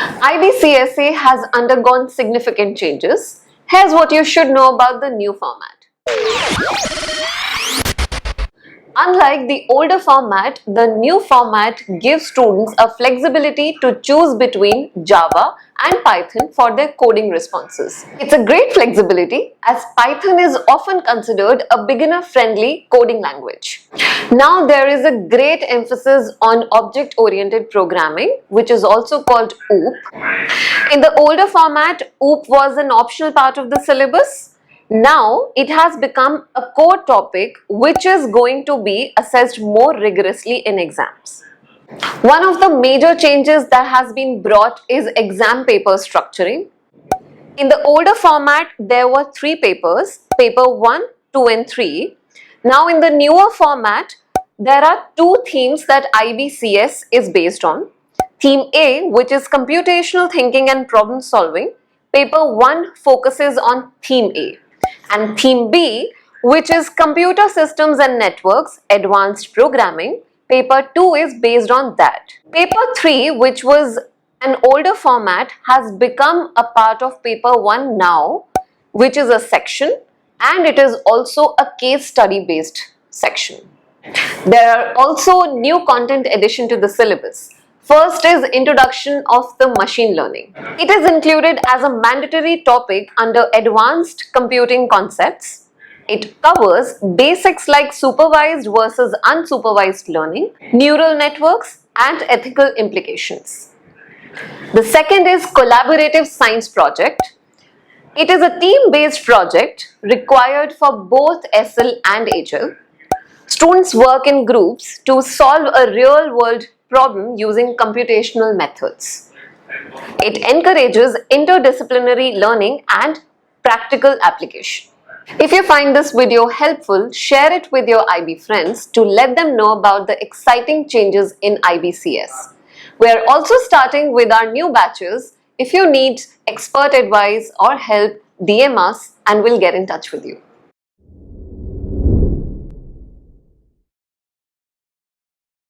IBCSE has undergone significant changes. Here's what you should know about the new format. Unlike the older format, the new format gives students a flexibility to choose between Java and Python for their coding responses. It's a great flexibility as Python is often considered a beginner-friendly coding language. Now there is a great emphasis on object-oriented programming, which is also called OOP. In the older format, OOP was an optional part of the syllabus. Now it has become a core topic which is going to be assessed more rigorously in exams. One of the major changes that has been brought is exam paper structuring. In the older format, there were 3 papers, paper 1, 2 and 3. Now in the newer format, there are 2 themes that IBCS is based on. Theme A, which is computational thinking and problem solving, paper 1 focuses on theme A. And theme B, which is computer systems and networks, advanced programming, paper 2 is based on that. Paper 3, which was an older format, has become a part of paper 1 now, which is a section, and it is also a case study based section. There are also new content addition to the syllabus. First is introduction of the machine learning. It is included as a mandatory topic under advanced computing concepts. It covers basics like supervised versus unsupervised learning, neural networks, and ethical implications. The second is collaborative science project. It is a team-based project required for both SL and HL. Students work in groups to solve a real-world problem using computational methods. It encourages interdisciplinary learning and practical application. If you find this video helpful, share it with your IB friends to let them know about the exciting changes in IBCS. We are also starting with our new batches. If you need expert advice or help, DM us and we'll get in touch with you.